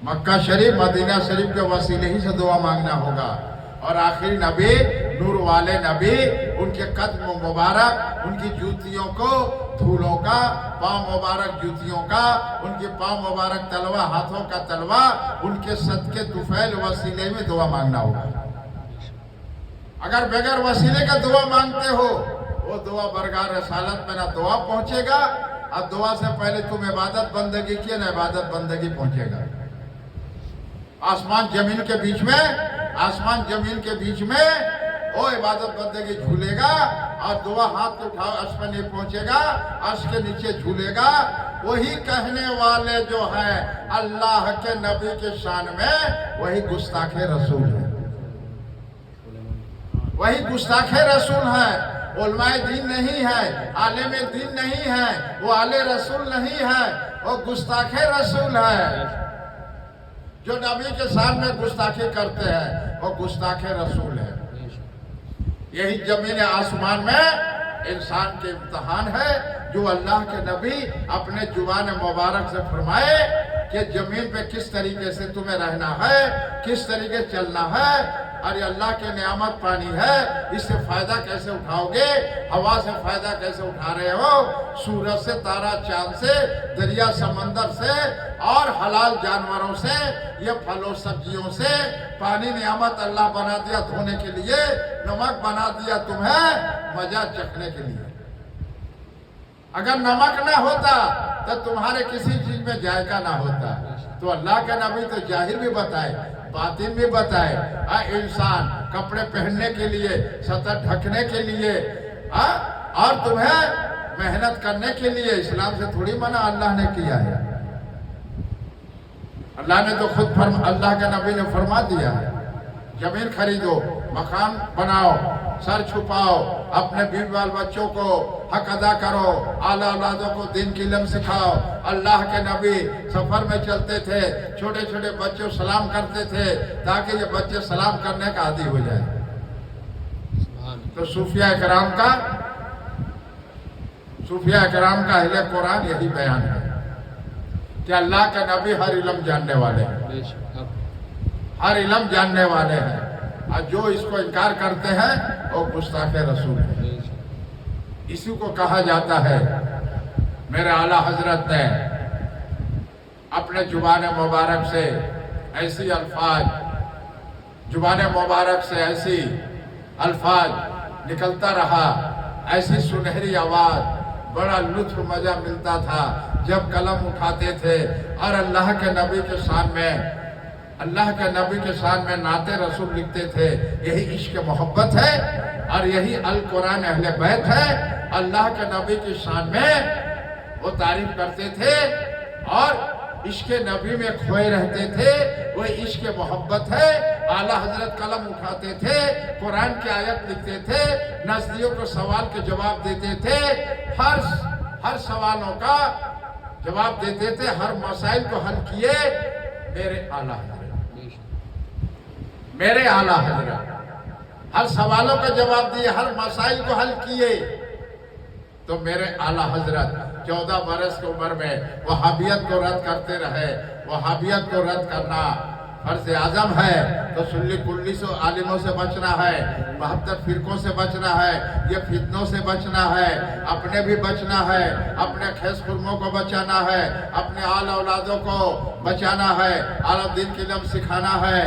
مکہ شریف، مدینہ شریف کے وسیلے ہی سے دعا مانگنا ہوگا، اور آخری نبی، نور والے نبی، ان کے قدم مبارک، ان کی جوتیوں کو دھولوں کا، پاؤں مبارک جوتیوں کا، ان کے پاؤں مبارک تلوا، ہاتھوں کا تلوا، ان کے صدقے طفیل وسیلے میں دعا مانگنا ہوگا۔ اگر بغیر وسیلے کا دعا مانگتے ہو وہ دعا برگاہ رسالت میں نہ دعا پہنچے گا، اور دعا سے پہلے تم عبادت بندگی کیے نہ عبادت بندگی پہنچے گا۔ آسمان زمین کے بیچ میں وہ عبادت بندگی جھولے گا، اور دعا ہاتھ اٹھاؤ عرش پر نہیں پہنچے گا، عرش کے نیچے جھولے گا۔ وہی کہنے والے جو ہیں اللہ کے نبی کے شان میں، وہی گستاخ رسول ہے، وہی گستاخ رسول ہے، علماء دین نہیں ہے، عالم دین نہیں ہے، وہ آل رسول نہیں ہے، وہ گستاخ رسول ہے۔ جو نبی کے سامنے گستاخی کرتے ہیں وہ گستاخ رسول ہے۔ یہی زمین آسمان میں انسان کے امتحان ہے، جو اللہ کے نبی اپنے زبان مبارک سے فرمائے کہ زمین پہ کس طریقے سے تمہیں رہنا ہے، کس طریقے سے چلنا ہے، اور یہ اللہ کے نعمت پانی ہے، اس سے فائدہ کیسے اٹھاؤ گے، ہوا سے فائدہ کیسے اٹھا رہے ہو، سورج سے، تارا چاند سے، دریا سمندر سے، اور حلال جانوروں سے، یہ پھلوں سبزیوں سے، پانی نعمت اللہ بنا دیا دھونے کے لیے، نمک بنا دیا تمہیں مزہ چکھنے کے لیے۔ اگر نمک نہ ہوتا تو تمہارے کسی چیز میں ذائقہ نہ ہوتا۔ تو اللہ کا نبی تو ظاہر بھی بتائے، باطن بھی بتائے، انسان کپڑے پہننے کے لیے، سطر ڈھکنے کے لیے، اور تمہیں محنت کرنے کے لیے، اسلام سے تھوڑی منع اللہ نے کیا ہے۔ اللہ نے تو خود اللہ کے نبی نے فرما دیا ہے، زمین خریدو، مکان بناؤ، سر چھپاؤ، اپنے بیوی بال بچوں کو حق ادا کرو، اعلیٰ اولادوں کو دین کی علم سکھاؤ۔ اللہ کے نبی سفر میں چلتے تھے، چھوٹے چھوٹے بچوں سلام کرتے تھے تاکہ یہ بچے سلام کرنے کا عادی ہو جائے۔ تو صوفیاء کرام کا اہل قرآن یہی بیان ہے کہ اللہ کے نبی ہر علم جاننے والے ہیں، ہر علم جاننے والے ہیں، اور جو اس کو انکار کرتے ہیں وہ گستاخ رسول ہے۔ اسی کو کہا جاتا ہے، میرے اعلیٰ حضرت نے اپنے زبان مبارک سے ایسی الفاظ نکلتا رہا، ایسی سنہری آواز، بڑا لطف مزہ ملتا تھا جب قلم اٹھاتے تھے اور اللہ کے نبی کے شان میں نعت رسول لکھتے تھے۔ یہی عشق محبت ہے اور یہی القرآن اہل بیت ہے۔ اللہ کے نبی کی شان میں وہ تعریف کرتے تھے اور عشق نبی میں کھوئے رہتے تھے، وہ عشق محبت ہے۔ اعلیٰ حضرت قلم اٹھاتے تھے، قرآن کی آیت لکھتے تھے، نزدیوں کو سوال کے جواب دیتے تھے، ہر سوالوں کا جواب دیتے تھے، ہر مسائل کو حل کیے میرے اعلیٰ حضرت ہر سوالوں کا جواب دیے، ہر مسائل کو حل کیے۔ تو میرے اعلیٰ حضرت 14 برس کی عمر میں وہابیت کو رد کرتے رہے۔ وہابیت کو رد کرنا فرض اعظم ہے، تو سلی کلی سے عالموں سے بچنا ہے، 72 فرقوں سے بچنا ہے، یہ فتنوں سے بچنا ہے، اپنے بھی بچنا ہے، اپنے خیز خرموں کو بچانا ہے، اپنے آل اولادوں کو بچانا ہے، اعلیٰ دین کی علم سکھانا ہے،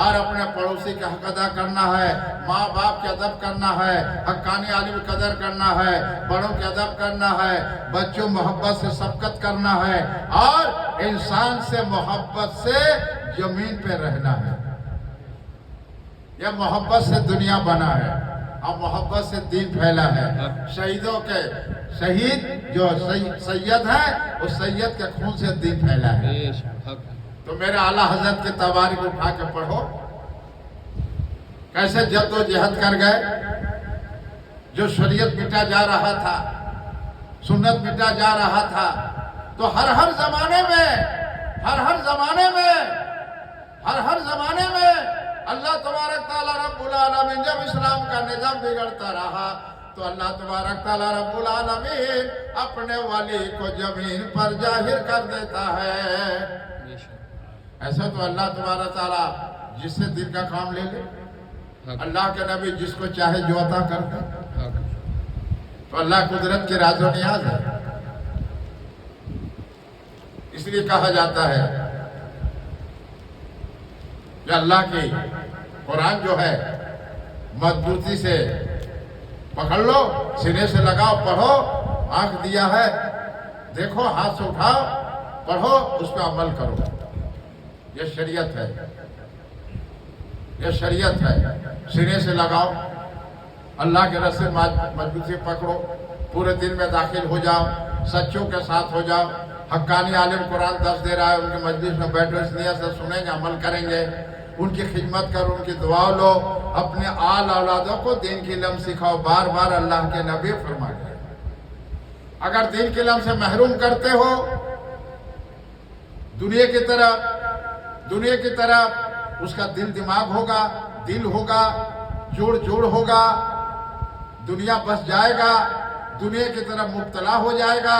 اور اپنے پڑوسی کا حق ادا کرنا ہے، ماں باپ کے ادب کرنا ہے، حقانی عالم قدر کرنا ہے، بڑوں کے ادب کرنا ہے، بچوں محبت سے سبقت کرنا ہے، اور انسان سے محبت سے زمین پہ رہنا ہے۔ یہ محبت سے دنیا بنا ہے اور محبت سے دین پھیلا ہے۔ شہید جو سید ہے، وہ سید کے خون سے دین پھیلا ہے۔ تو میرے اعلیٰ حضرت کی تواریخ اٹھا کے پڑھو، کیسے جد و جہد کر گئے، جو شریعت مٹا جا رہا تھا، سنت مٹا جا رہا تھا، تو ہر زمانے میں اللہ تبارک تعالیٰ رب العالمین جب اسلام کا نظام بگڑتا رہا تو اللہ تبارک تعالیٰ رب العالمین اپنے ولی کو زمین پر ظاہر کر دیتا ہے۔ ایسا تو اللہ تبارک تعالیٰ جس سے دل کا کام لے لے، اللہ کے نبی جس کو چاہے جو عطا کرتا، تو اللہ قدرت کے راز و نیاز ہے۔ اس لیے کہا جاتا ہے کہ اللہ کی قرآن جو ہے مضبوطی سے پکڑ لو، سینے سے لگاؤ، پڑھو، آنکھ دیا ہے دیکھو، ہاتھ سے اٹھاؤ، پڑھو، اس پہ عمل کرو۔ یہ شریعت ہے، یہ شریعت ہے۔ سینے سے لگاؤ، اللہ کے راستے مضبوطی پکڑو، پورے دن میں داخل ہو جاؤ، سچوں کے ساتھ ہو جاؤ۔ حقانی عالم قرآن درس دے رہا ہے، ان کی مجلس میں بیٹھو، اس نیت سے سنیں گے، عمل کریں گے، ان کی خدمت کرو، ان کی دعا لو، اپنے آل اولادوں کو دین کی علم سکھاؤ۔ بار بار اللہ کے نبی فرماتے ہیں، اگر دین کی علم سے محروم کرتے ہو، دنیا کی طرف دنیا کی طرف اس کا دل دماغ ہوگا، دل ہوگا، جوڑ ہوگا، دنیا بس جائے گا، دنیا کی طرف مبتلا ہو جائے گا،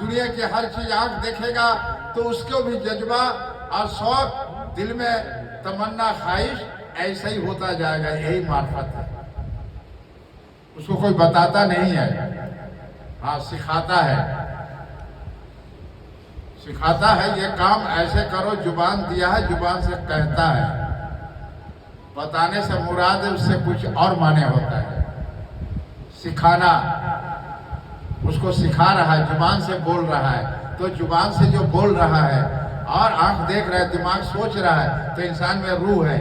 دنیا کی ہر چیز آنکھ دیکھے گا تو اس کو بھی جذبہ اور شوق، دل میں تمنا، خواہش ایسا ہی ہوتا جائے گا۔ یہی معرفت ہے، اس کو کوئی بتاتا نہیں ہے، ہاں سکھاتا ہے، سکھاتا ہے یہ کام ایسے کرو، زبان دیا ہے، زبان سے کہتا ہے، بتانے سے مراد ہے اس سے کچھ اور معنی ہوتا ہے۔ سکھانا، اس کو سکھا رہا ہے، زبان سے بول رہا ہے، تو زبان سے جو بول رہا ہے اور آنکھ دیکھ رہا ہے، دماغ سوچ رہا ہے، تو انسان میں روح ہے۔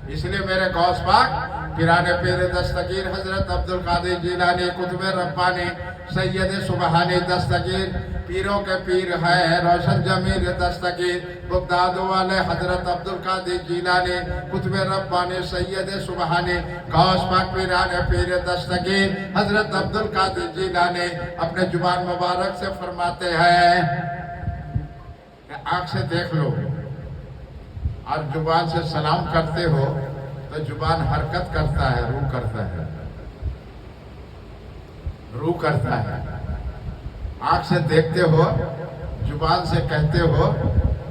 اس لیے میرے غوث پاک پیران پیر دستگیر حضرت عبدالقادر جیلانی قطب ربانی سید سبحانی دستگیر، پیروں کے پیر ہے روشن ضمیر دستگیر، بغداد والے حضرت عبدالقادر جیلانی قطب ربانی سید سبحانی غوث پاک پیران پیر دستگیر حضرت عبدالقادر جیلانی اپنے زبان مبارک سے فرماتے ہیں کہ آنکھ سے دیکھ لو اور زبان سے سلام کرتے ہو تو زبان حرکت کرتا ہے، روح کرتا ہے، روح کرتا ہے۔ آنکھ سے دیکھتے ہو، زبان سے کہتے ہو،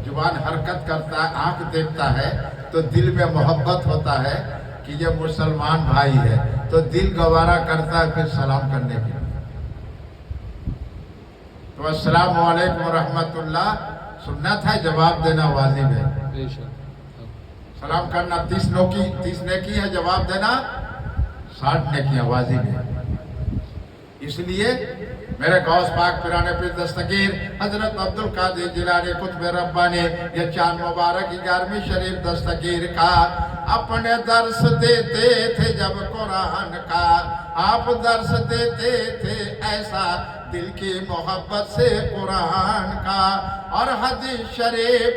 زبان حرکت کرتا ہے، آنکھ دیکھتا ہے تو دل میں محبت ہوتا ہے کہ یہ مسلمان بھائی ہے، تو دل گوارا کرتا ہے پھر سلام کرنے کے لیے۔ تو السلام علیکم ورحمۃ اللہ سنت ہے، جواب دینا واجب ہے۔ سلام کرنا 30 نیکی ہے، جواب دینا 60 نیکیاں واجب ہے۔ اس لیے میرے غوث پاک پیران پیر دستگیر حضرت عبدالقادر جیلانی قطب ربانی یہ چاند مبارک 11ویں شریف دستگیر کا اپنے درس دیتے تھے جب قرآن کا، آپ درس دیتے تھے ایسا دل کی محبت سے قرآن کا، اور حدیث شریف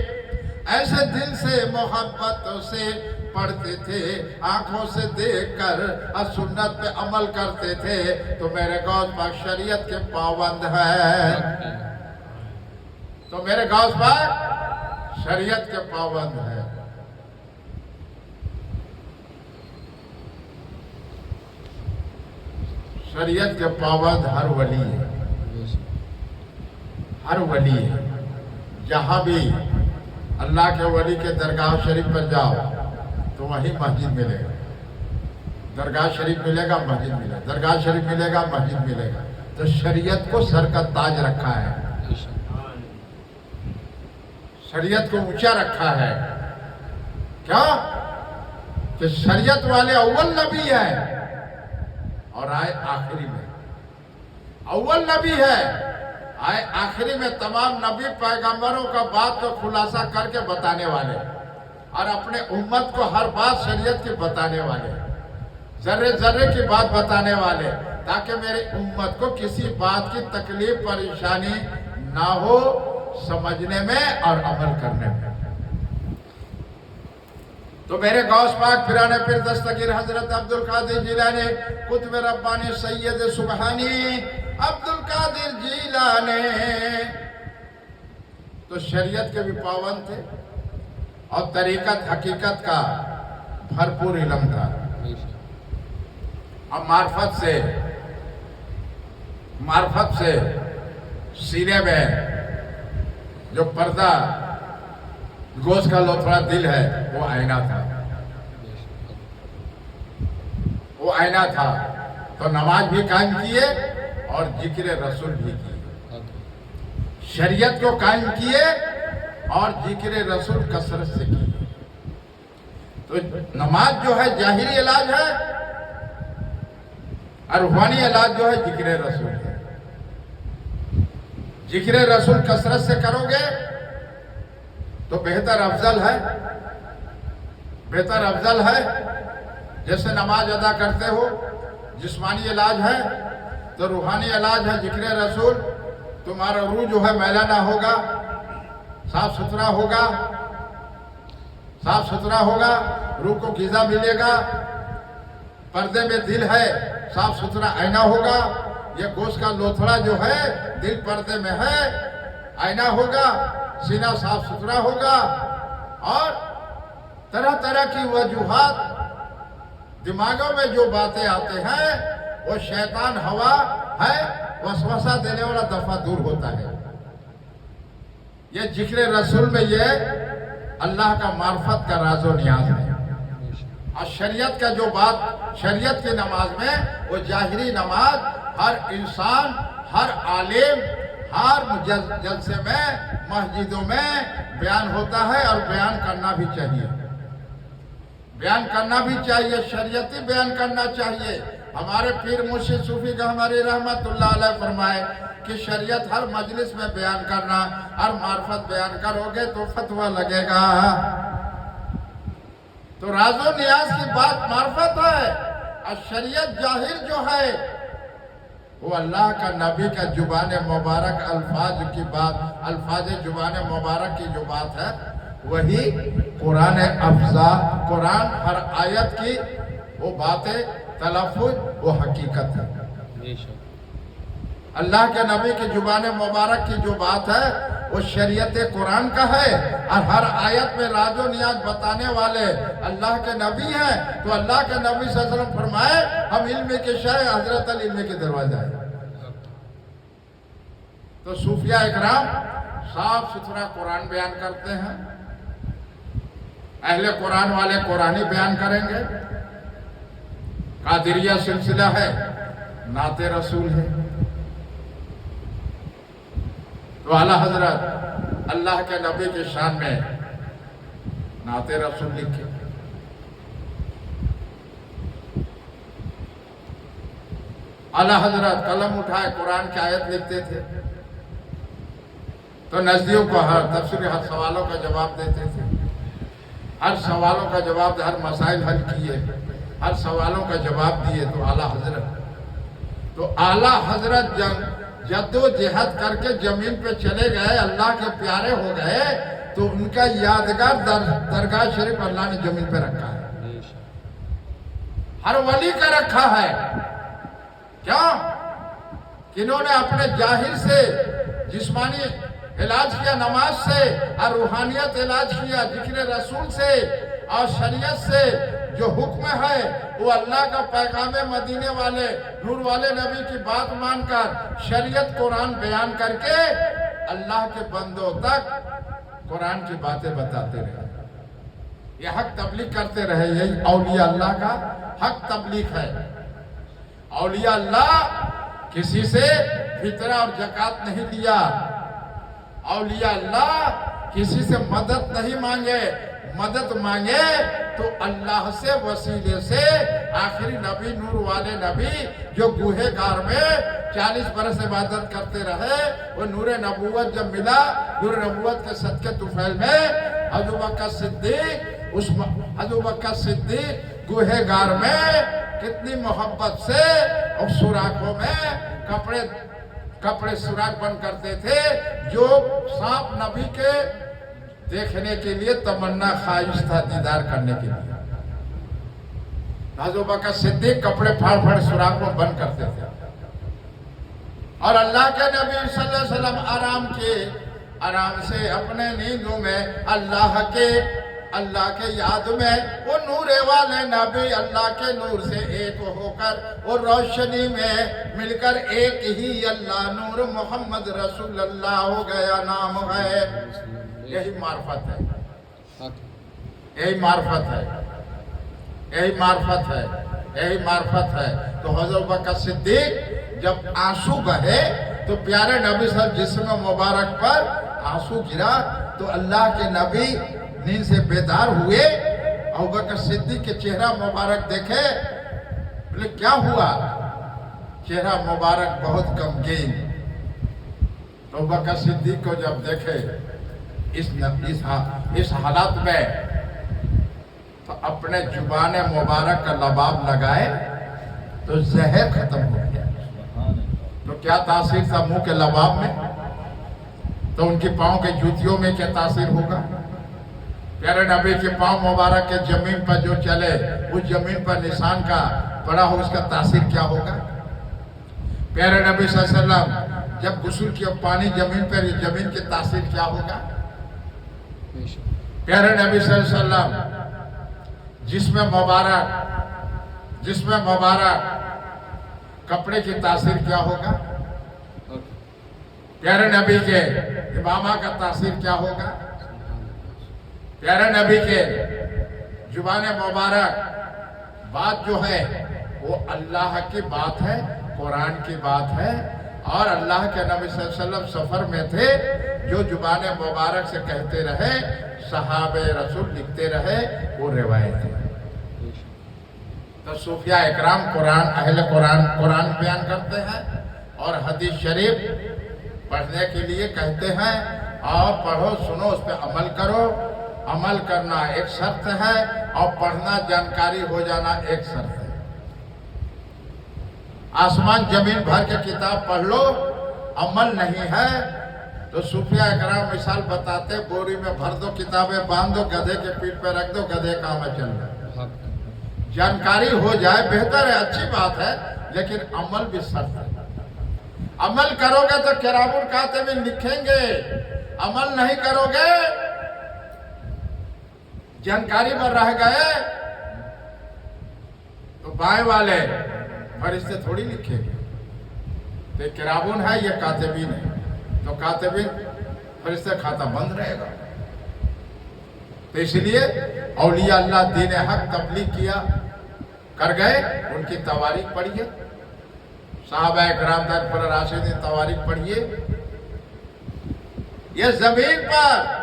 ایسے دل سے محبت سے پڑھتے تھے، آنکھوں سے دیکھ کر اور سنت پہ عمل کرتے تھے۔ تو میرے غوث پاک شریعت کے پابند ہے، تو میرے غوث پاک شریعت کے پابند ہے۔ شریعت کے پابند ہر ولی ہے، ہر ولی ہے۔ جہاں بھی اللہ کے ولی کے درگاہ شریف پر جاؤ تو وہیں مسجد ملے گا، درگاہ شریف ملے گا، مسجد ملے گا، درگاہ شریف ملے گا، مسجد ملے گا۔ تو شریعت کو سر کا تاج رکھا ہے، شریعت کو اونچا رکھا ہے۔ کیا کہ شریعت والے اول نبی ہے اور آئے آخری میں، اول نبی ہے آئے آخری میں، تمام نبی پیغمبروں کا بات کو خلاصہ کر کے بتانے والے، اور اپنے امت کو ہر بات شریعت کی بتانے والے، ذرے ذرے کی بات بتانے والے، تاکہ میری امت کو کسی بات کی تکلیف پریشانی نہ ہو سمجھنے میں اور عمل کرنے میں۔ تو میرے غوث پاک پیران پیر دستگیر حضرت عبدالقادر جیلانی قطب ربانی سید سبحانی عبدالقادر جیلانی تو شریعت کے بھی پابند تھے اور طریقت حقیقت کا بھرپور علم تھا، اور معرفت سے سینے میں جو پردہ گوشت کا لوتھڑا دل ہے وہ آئینہ تھا، وہ آئینہ تھا۔ تو نماز بھی قائم کیے اور ذکر رسول بھی کیے، شریعت کو قائم کیے اور ذکر رسول کثرت سے کیے۔ تو نماز جو ہے ظاہری علاج ہے اور روحانی علاج جو ہے ذکر رسول ہے۔ ذکر رسول کثرت سے کرو گے تو بہتر افضل ہے، بہتر افضل ہے۔ جیسے نماز ادا کرتے ہو جسمانی علاج ہے، تو روحانی علاج ہے ذکر رسول۔ تمہارا روح جو ہے میلا نہ ہوگا، صاف ستھرا ہوگا، صاف ستھرا ہوگا، روح کو غذا ملے گا، پردے میں دل ہے، صاف ستھرا آئینہ ہوگا۔ یہ گوشت کا لوتھڑا جو ہے دل پردے میں ہے، آئینہ ہوگا، سینہ صاف ستھرا ہوگا، اور طرح طرح کی وجوہات دماغوں میں جو باتیں آتے ہیں وہ شیطان ہوا ہے، وسوسہ دینے والا دفعہ دور ہوتا ہے۔ یہ ذکر رسول میں یہ اللہ کا معرفت کا راز و نیاز ہے۔ اور شریعت کا جو بات شریعت کی نماز میں وہ ظاہری نماز ہر انسان، ہر عالم، ہر جلسے میں، مسجدوں میں بیان ہوتا ہے اور بیان کرنا بھی چاہیے۔ بیان کرنا بھی چاہیے، شریعتی بیان کرنا چاہیے۔ ہمارے پیر مرشد صوفی گہمری رحمت اللہ علیہ فرمائے کہ شریعت ہر مجلس میں بیان کرنا، ہر معرفت بیان کرو گے تو فتویٰ لگے گا۔ تو راز و نیاز کی بات معرفت ہے، اور شریعت ظاہر جو ہے وہ اللہ کا نبی کا زبان مبارک الفاظ کی بات، الفاظ زبان مبارک کی جو بات ہے وہی قرآن افضا، قرآن ہر آیت کی وہ باتیں تلفظ وہ حقیقت ہے۔ اللہ کے نبی کی زبان مبارک کی جو بات ہے وہ شریعت قرآن کا ہے، اور ہر آیت میں راز و نیاز بتانے والے اللہ کے نبی ہیں۔ تو اللہ کے نبی صلی اللہ علیہ وسلم فرمائے ہم علم کے شاہ حضرت علم کے دروازہ ہے۔ تو صوفیہ اکرام صاف ستھرا قرآن بیان کرتے ہیں، اہل قرآن والے قرآنی بیان کریں گے۔ قادریہ سلسلہ ہے، نعت رسول ہے۔ تو اعلیٰ حضرت اللہ کے نبی کی شان میں نعت رسول لکھے۔ اعلیٰ حضرت قلم اٹھائے قرآن کی آیت لکھتے تھے، تو نزدیوں کو ہر تفسیری ہر سوالوں کا جواب دیتے تھے، ہر سوالوں کا جواب، ہر مسائل حل کیے، ہر سوالوں کا جواب دیے۔ تو اعلیٰ حضرت جد و جہد کر کے زمین پہ چلے گئے، اللہ کے پیارے ہو گئے، تو ان کا یادگار درگاہ شریف اللہ نے زمین پہ رکھا ہے، ہر ولی کا رکھا ہے۔ کیوں؟ کنہوں نے اپنے ظاہر سے جسمانی علاج کیا، نماز سے، اور روحانیت علاج کیا ذکر رسول سے اور شریعت سے۔ جو حکم ہے وہ اللہ کا پیغام مدینے والے نور والے نبی کی بات مان کر شریعت قرآن بیان کر کے اللہ کے بندوں تک قرآن کی باتیں بتاتے رہے، یہ حق تبلیغ کرتے رہے۔ یہی اولیاء اللہ کا حق تبلیغ ہے۔ اولیاء اللہ کسی سے فطرہ اور زکوٰۃ نہیں لیا، اولیاء اللہ کسی سے مدد نہیں مانگے، مدد مانگے تو اللہ سے وسیلے سے۔ آخری نبی نور والے نبی جو گوہے گار میں 40 برس عبادت کرتے رہے، وہ نور نبوت جب ملا، نور نبوت کے صدقے طفیل میں حضرت بکر صدیق گوہے گار میں کتنی محبت سے اور سوراخوں میں کپڑے سوراخ بند کرتے تھے، جو سانپ نبی کے دیکھنے کے لیے تمنا خواہش تھا، دیدار کرنے کے لیے۔ حضرت بکر صدیق کپڑے پھاڑ پھاڑ سوراخوں بند کرتے تھے، اور اللہ کے نبی صلی اللہ علیہ وسلم آرام سے اپنے نیندوں میں اللہ کے یاد میں وہ نور والے نبی اللہ کے نور سے ایک ہو کر وہ روشنی میں مل کر ایک ہی اللہ نور محمد رسول اللہ ہو گیا نام ہے۔ یہی معرفت ہے، یہی معرفت ہے، یہی معرفت ہے، یہی معرفت ہے۔ تو حضرت بکر صدیق جب آنسو بہے تو پیارے نبی صلی اللہ علیہ وسلم جسم مبارک پر آنسو گرا، تو اللہ کے نبی نیند سے بیدار ہوئے، ابو بکر صدیق کے چہرہ مبارک دیکھے، بولے کیا ہوا؟ چہرہ مبارک بہت غمگین۔ تو ابو بکر صدیق کو جب دیکھے اس حالت میں، تو اپنے زبان مبارک کا لباب لگائے تو زہر ختم ہو گیا۔ تو کیا تاثیر تھا منہ کے لباب میں؟ تو ان کی پاؤں کے جوتیوں میں کیا تاثیر ہوگا؟ پیارے نبی کے پاؤں مبارک کے زمین پر جو چلے، اس زمین پر نشان کا پڑا ہو، اس کا تاثیر کیا ہوگا؟ پیارے نبی صلی اللہ علیہ وسلم جب غسل کیا، پانی زمین پر، زمین کی تاثیر کیا ہوگا؟ پیارے نبی صلی اللہ علیہ وسلم جسم مبارک کپڑے کی تاثیر کیا ہوگا؟ پیارے نبی کے امامہ کا تاثیر کیا ہوگا؟ پیارے نبی کے زبان مبارک بات جو ہے وہ اللہ کی بات ہے، قرآن کی بات ہے، اور اللہ کے نبی صلی اللہ علیہ وسلم سفر میں تھے، جو زبان مبارک سے کہتے رہے، صحابہ رسول لکھتے رہے، وہ روایت ہے۔ تو صوفیاء اکرام اہل قرآن بیان کرتے ہیں اور حدیث شریف پڑھنے کے لیے کہتے ہیں، اور پڑھو سنو اس پہ عمل کرو۔ عمل کرنا ایک شرط ہے اور پڑھنا جانکاری ہو جانا ایک شرط ہے۔ آسمان زمین بھر کے کتاب پڑھ لو، عمل نہیں ہے تو صوفیاء اکرام مثال بتاتے، بوری میں بھر دو کتابیں، باندھ دو، گدھے کے پیٹھ پہ رکھ دو، گدھے کام ہے چل رہا ہے۔ جانکاری ہو جائے بہتر ہے، اچھی بات ہے، لیکن عمل بھی شرط ہے۔ عمل کرو گے تو کرام الکاتبین لکھیں گے، عمل نہیں کرو گے، جانکاری پر رہ گئے تو بائیں والے فرشتے تھوڑی لکھیں گے۔ تو کرامون ہے، یہ کاتبین ہے، تو کاتبین فرشتے کھاتا بند رہے گا۔ تو اس لیے اولیاء اللہ دین حق تبلیغ کیا کر گئے، ان کی تواریخ پڑھیے، صحابہ اکرام پر راشدین تواریخ پڑھیے۔ یہ زمین پر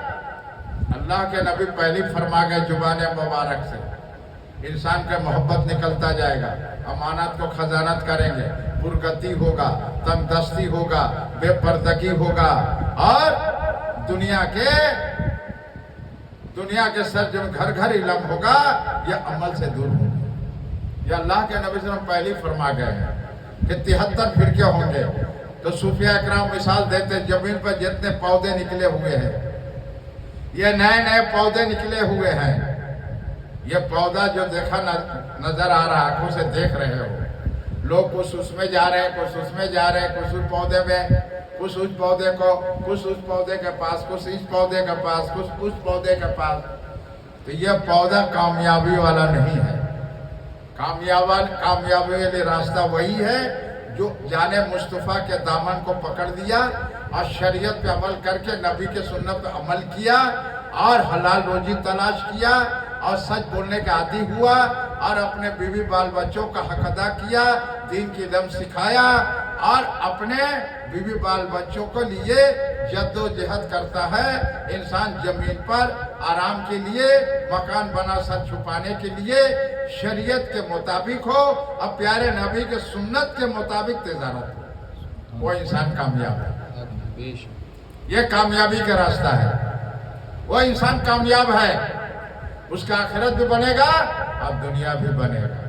اللہ کے نبی پہلی فرما گئے زبان مبارک سے، انسان کا محبت نکلتا جائے گا، امانت کو خزانت کریں گے، پرگتی ہوگا، تنگ دستی ہوگا، بے پردگی ہوگا، اور دنیا کے سر جب گھر گھر علم ہوگا، یہ عمل سے دور ہوگا۔ یہ اللہ کے نبی صلی اللہ علیہ وسلم پہلی فرما گئے ہیں کہ 73 فرقے ہوں گے۔ تو صوفیاء اکرام مثال دیتے، زمین پر جتنے پودے نکلے ہوئے ہیں، یہ نئے پودے نکلے ہوئے ہیں، یہ پودا جو دیکھا نظر آ رہا، آنکھوں سے دیکھ رہے ہو، لوگ کچھ اس میں جا رہے ہیں، کچھ اس میں جا رہے ہیں، کچھ اس پودے میں، کچھ اس پودے کو، کچھ اس پودے کے پاس، کچھ اس پودے کے پاس، کچھ اس پودے کے پاس۔ تو یہ پودا کامیابی والا نہیں ہے۔ کامیابی والی راستہ وہی ہے جو جان مصطفیٰ کے دامن کو پکڑ دیا اور شریعت پہ عمل کر کے نبی کے سنت پہ عمل کیا اور حلال روزی تلاش کیا اور سچ بولنے کا عادی ہوا اور اپنے بیوی بال بچوں کا حق ادا کیا، دین کی علم سکھایا اور اپنے بیوی بال بچوں کے لیے جد و جہد کرتا ہے۔ انسان زمین پر آرام کے لیے مکان بنا، سر چھپانے کے لیے شریعت کے مطابق ہو اور پیارے نبی کے سنت کے مطابق تجارت ہو، وہ انسان کامیاب ہے۔ یہ کامیابی کا راستہ ہے، وہ انسان کامیاب ہے، اس کا آخرت بھی بنے گا اور دنیا بھی بنے گا۔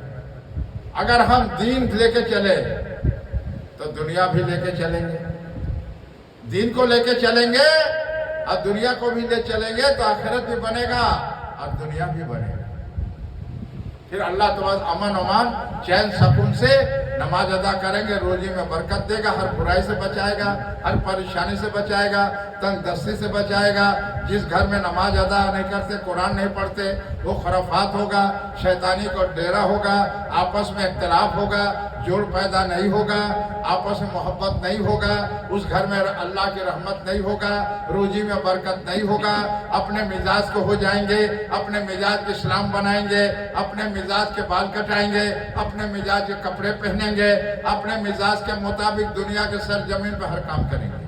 اگر ہم دین لے کے چلے تو دنیا بھی لے کے چلیں گے، دین کو لے کے چلیں گے اور دنیا کو بھی لے چلیں گے تو آخرت بھی بنے گا اور دنیا بھی بنے گا۔ پھر اللہ تعالیٰ امن امان چین سکون سے نماز ادا کریں گے، روزی میں برکت دے گا، ہر برائی سے بچائے گا، ہر پریشانی سے بچائے گا، تنگ دستی سے بچائے گا۔ جس گھر میں نماز ادا نہیں کرتے، قرآن نہیں پڑھتے، وہ خرافات ہوگا، شیطانی کو ڈیرا ہوگا، آپس میں اختلاف ہوگا، جوڑ پیدا نہیں ہوگا، آپس میں محبت نہیں ہوگا، اس گھر میں اللہ کی رحمت نہیں ہوگا، روزی میں برکت نہیں ہوگا، اپنے مزاج کو ہو جائیں گے، اپنے مزاج کے اسلام بنائیں گے، اپنے مزاج کے بال کٹائیں گے، اپنے مزاج کے کپڑے پہنیں گے، اپنے مزاج کے مطابق دنیا کے سر زمین پر ہر کام کریں گے۔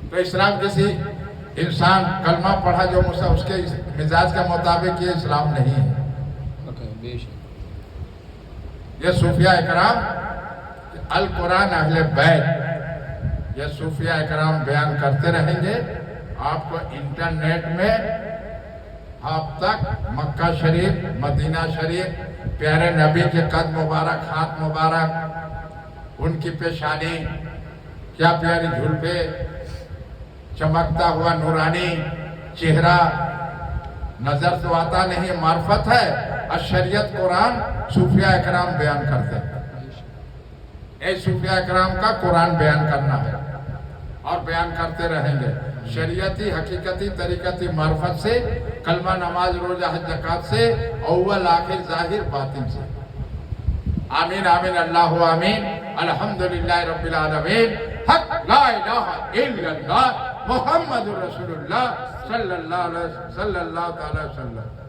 تو اسلام کسی انسان کلمہ پڑھا جو اس کے مزاج کے مطابق، یہ اسلام نہیں ہے۔ یہ صوفیاء اکرام القرآن اہل بیت، یہ صوفیاء اکرام بیان کرتے رہیں گے۔ آپ کو انٹرنیٹ میں آپ تک مکہ شریف، مدینہ شریف، پیارے نبی کے قد مبارک، ہاتھ مبارک، ان کی پیشانی، کیا پیاری جھلپے، چمکتا ہوا نورانی چہرہ، نظر تو آتا نہیں، معرفت ہے، اور شریعت قرآن صوفیاء اکرام بیان کرتے ہیں۔ اے صوفیاء اکرام کا قرآن بیان کرنا ہے اور بیان کرتے رہیں گے۔ شریعتی حقیقتی طریقتی معرفت سے، کلمہ نماز روزہ حج زکات سے، اول آخر ظاہر باطن سے. آمین آمین اللہ آمین. الحمدللہ رب العالمین. حق لا الہ الا اللہ محمد رسول اللہ صلی اللہ تعالی وسلم.